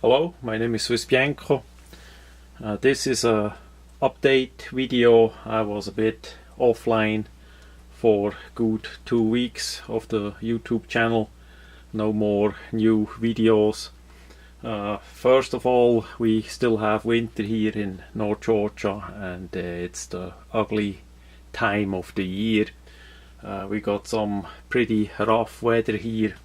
Hello, my name is swissbianco. This is a update video. I was a bit offline for good 2 weeks of the YouTube channel. No more new videos. First of all, we still have winter here in North Georgia, and it's the ugly time of the year. We got some pretty rough weather here.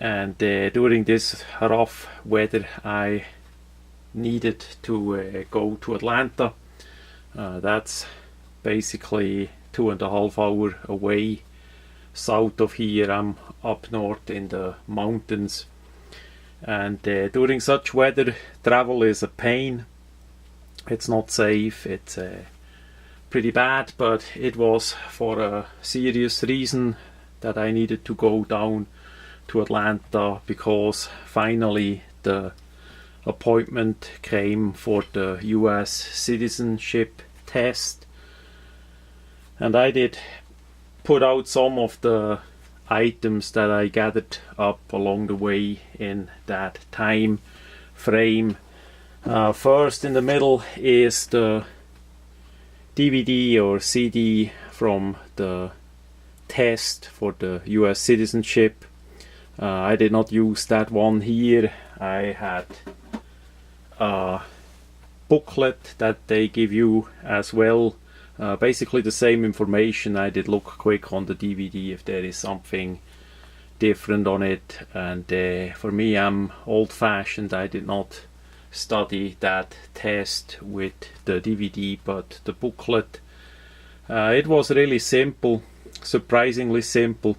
And during this rough weather I needed to go to Atlanta. That's basically 2.5 hours away south of here. I'm up north in the mountains, and during such weather travel is a pain. It's not safe, it's pretty bad, but it was for a serious reason that I needed to go down to Atlanta, because finally the appointment came for the US citizenship test, and I did put out some of the items that I gathered up along the way in that time frame. First in the middle is the DVD or CD from the test for the US citizenship. I did not use that one here. I had a booklet that they give you as well. Basically the same information. I did look quick on the DVD if there is something different on it, and for me, I'm old-fashioned. I did not study that test with the DVD, but the booklet. It was really simple, surprisingly simple.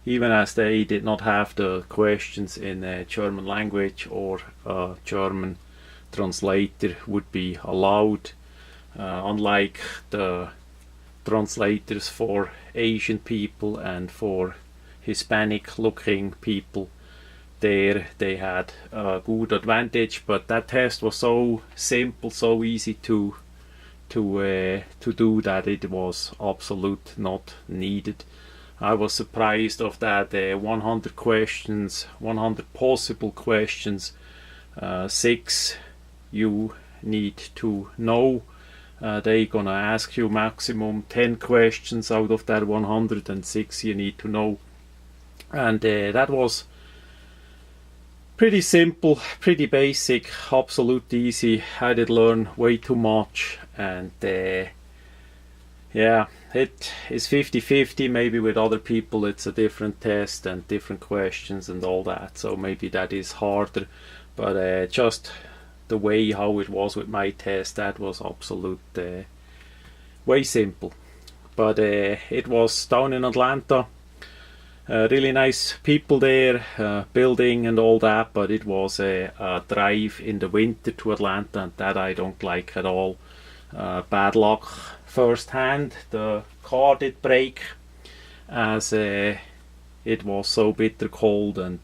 Even as they did not have the questions in German language, or a German translator would be allowed. Unlike the translators for Asian people and for Hispanic looking people, there they had a good advantage. But that test was so simple, so easy to do, that it was absolute not needed. I was surprised of that 100 questions, 100 possible questions, 6 you need to know. They gonna ask you maximum 10 questions out of that 100, and 6 you need to know. And that was pretty simple, pretty basic, absolute easy. I did learn way too much, and yeah, it is 50-50. Maybe with other people it's a different test and different questions and all that, so maybe that is harder. But just the way how it was with my test, that was absolute way simple. But it was down in Atlanta. Really nice people there, building and all that, but it was a drive in the winter to Atlanta, and that I don't like at all. Bad luck first hand. The car did break, as it was so bitter cold and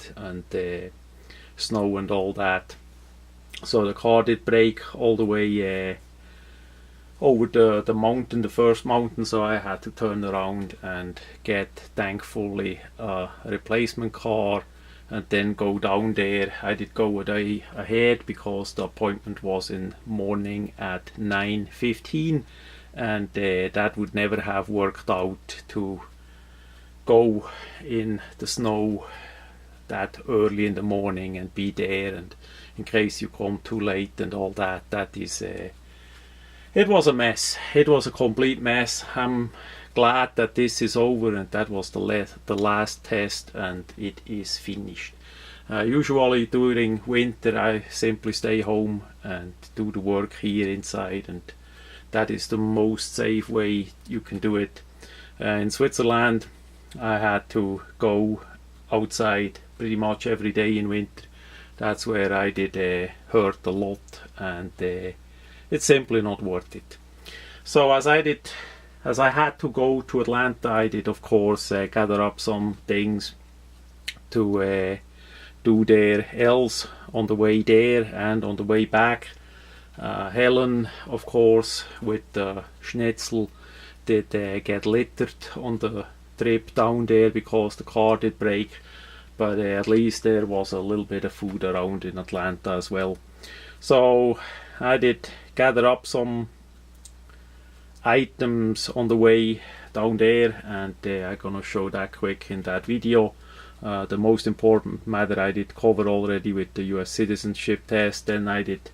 snow and all that. So the car did break all the way over the mountain, the first mountain, so I had to turn around and get, thankfully, a replacement car and then go down there. I did go a day ahead because the appointment was in morning at 9:15, and that would never have worked out to go in the snow that early in the morning and be there, and in case you come too late and all that. That is it was a mess. It was a complete mess. I'm glad that this is over, and that was the last test, and it is finished. Usually during winter I simply stay home and do the work here inside, and that is the most safe way you can do it. In Switzerland I had to go outside pretty much every day in winter. That's where I did hurt a lot, and it's simply not worth it. So as I had to go to Atlanta, I did of course gather up some things to do there else on the way there and on the way back. Helen, of course, with the schnitzel, did get littered on the trip down there because the car did break. but at least there was a little bit of food around in Atlanta as well. So I did gather up some items on the way down there, and I'm gonna show that quick in that video. The most important matter I did cover already with the US citizenship test. Then I did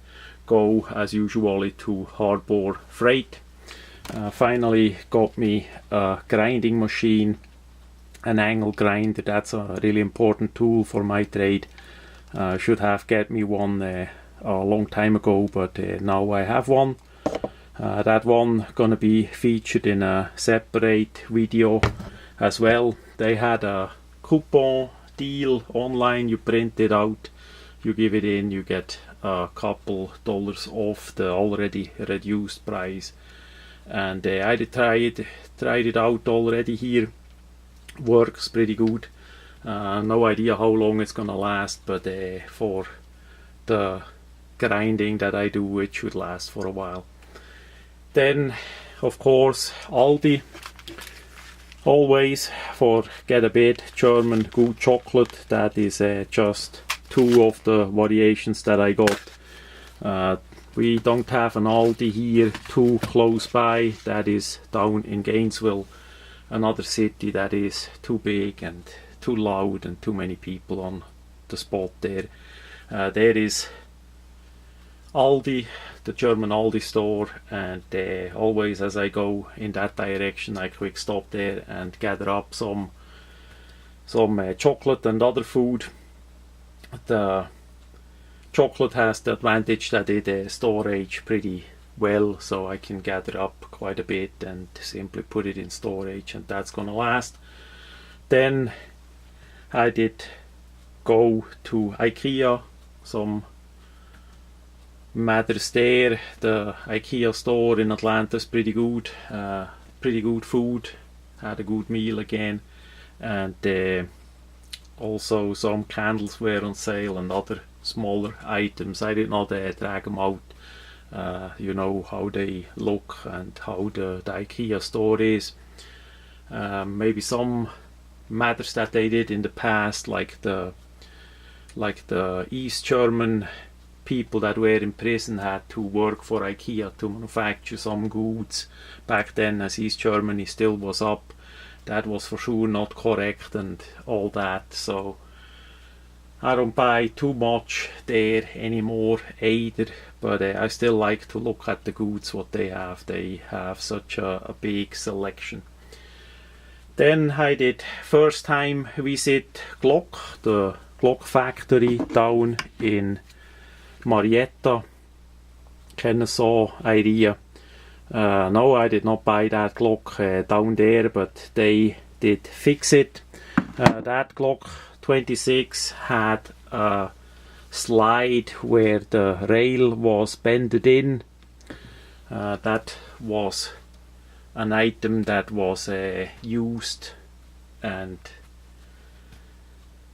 go as usually to hardbore freight. Finally got me a grinding machine, an angle grinder. That's a really important tool for my trade. Should have get me one a long time ago, but now I have one. That one gonna be featured in a separate video as well. They had a coupon deal online. You print it out, you give it in, you get a couple dollars off the already reduced price. And I did tried it out already here. Works pretty good. No idea how long it's gonna last, but for the grinding that I do, it should last for a while. Then of course Aldi, always forget a bit German good chocolate. That is just two of the variations that I got. We don't have an Aldi here too close by. That is down in Gainesville, another city that is too big and too loud and too many people on the spot there. There is Aldi, the German Aldi store, and always as I go in that direction I quick stop there and gather up some chocolate and other food. The chocolate has the advantage that it storage pretty well, so I can gather up quite a bit and simply put it in storage, and that's gonna last. Then I did go to IKEA, some matters there. The IKEA store in Atlanta is pretty good food. Had a good meal again, and also some candles were on sale and other smaller items. I did not drag them out. You know how they look and how the IKEA store is. Maybe some matters that they did in the past, like the East German people that were in prison had to work for IKEA to manufacture some goods back then, as East Germany still was up. That was for sure not correct and all that, so I don't buy too much there anymore either, but I still like to look at the goods what they have. They have such a big selection. Then I did first time visit Glock, the Glock factory down in Marietta, Kennesaw area. No, I did not buy that Glock down there, but they did fix it. That Glock 26 had a slide where the rail was bended in. That was an item that was used, and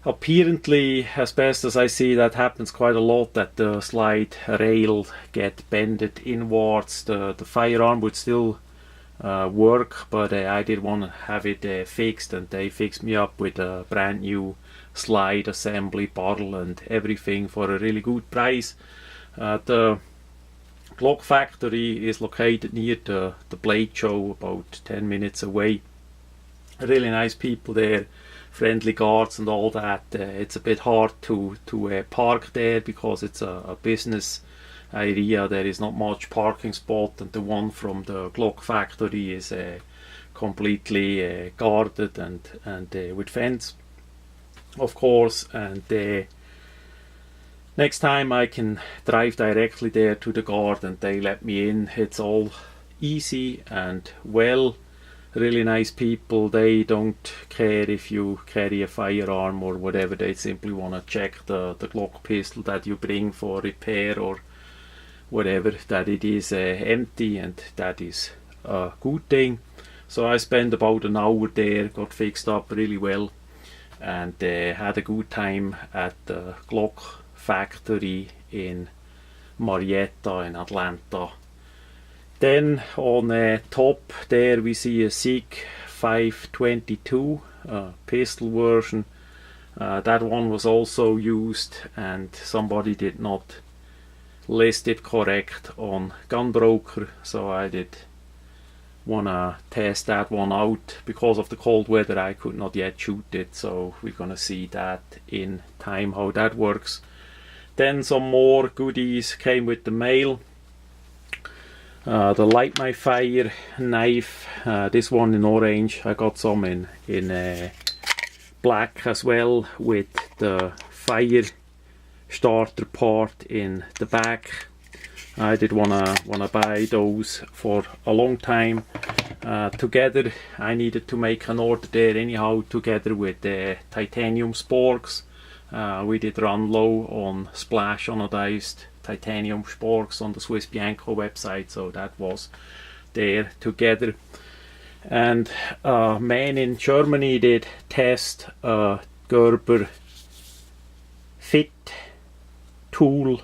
apparently, as best as I see, that happens quite a lot, that the slide rail get bended inwards. The firearm would still work, but I did want to have it fixed, and they fixed me up with a brand new slide assembly bottle and everything for a really good price. The Glock factory is located near the Blade Show, about 10 minutes away. Really nice people there, friendly guards and all that. It's a bit hard to park there because it's a business area. There is not much parking spot, and the one from the Glock factory is completely guarded and with fence, of course. And next time I can drive directly there to the guard and they let me in. It's all easy and well. Really nice people. They don't care if you carry a firearm or whatever. They simply want to check the Glock pistol that you bring for repair or whatever, that it is empty, and that is a good thing. So I spent about an hour there, got fixed up really well, and had a good time at the Glock factory in Marietta in Atlanta. Then on top there we see a SIG 522 pistol version. That one was also used, and somebody did not list it correct on Gunbroker, so I did wanna test that one out. Because of the cold weather I could not yet shoot it, so we're gonna see that in time how that works. Then some more goodies came with the mail. The Light My Fire knife, this one in orange. I got some in black as well, with the fire starter part in the back. I did wanna buy those for a long time. Together I needed to make an order there anyhow, together with the titanium sporks. We did run low on splash anodized titanium sporks on the swissbianco website, so that was there together. And a man in Germany did test a Gerber fit tool.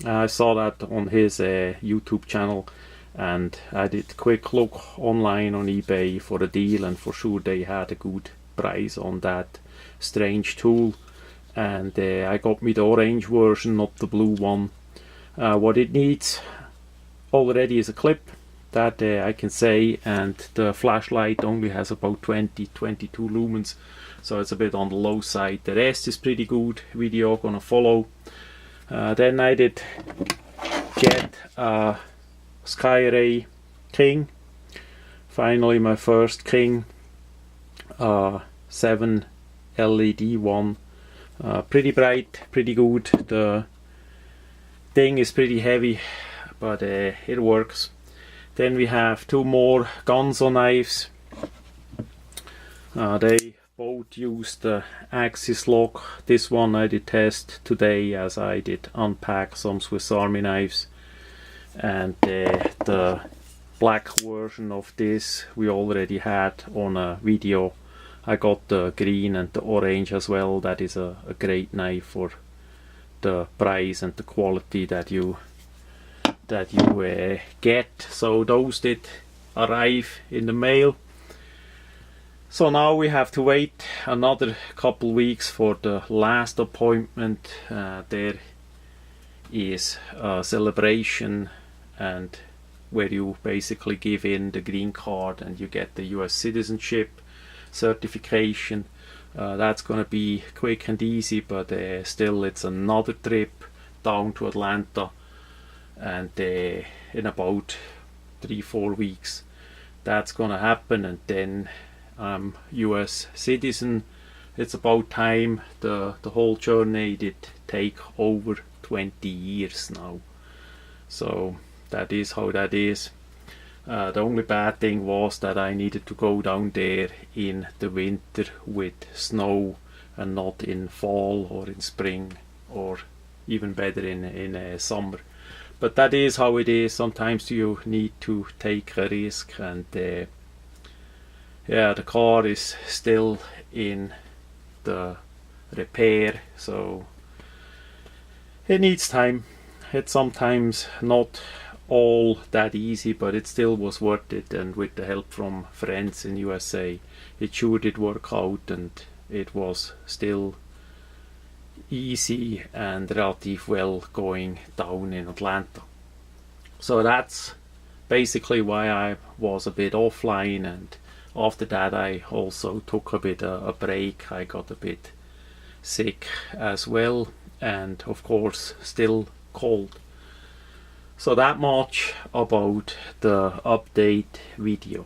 I saw that on his YouTube channel, and I did a quick look online on eBay for a deal, and for sure they had a good price on that strange tool. And I got me the orange version, not the blue one. What it needs already is a clip, that I can say, and the flashlight only has about 20-22 lumens, so it's a bit on the low side. The rest is pretty good. Video gonna follow. Then I did get a Skyray King. Finally my first King, 7 LED one. Pretty bright, pretty good. The thing is pretty heavy, but it works. Then we have two more Gonzo knives. They both use the axis lock. This one I did test today, as I did unpack some Swiss Army knives. And the black version of this we already had on a video. I got the green and the orange as well. That is a great knife for the price and the quality that you get. So those did arrive in the mail. So now we have to wait another couple weeks for the last appointment. There is a celebration, and where you basically give in the green card and you get the US citizenship certification. That's gonna be quick and easy, but still it's another trip down to Atlanta, and in about 3-4 weeks that's gonna happen, and then I'm US citizen. It's about time. The whole journey did take over 20 years now, so that is how that is. The only bad thing was that I needed to go down there in the winter with snow, and not in fall or in spring, or even better in summer. But that is how it is. Sometimes you need to take a risk, and yeah, the car is still in the repair, so it needs time. It's sometimes not all that easy, but it still was worth it, and with the help from friends in USA it sure did work out, and it was still easy and relative well going down in Atlanta. So that's basically why I was a bit offline, and after that I also took a bit a break. I got a bit sick as well, and of course still cold. So that much about the update video.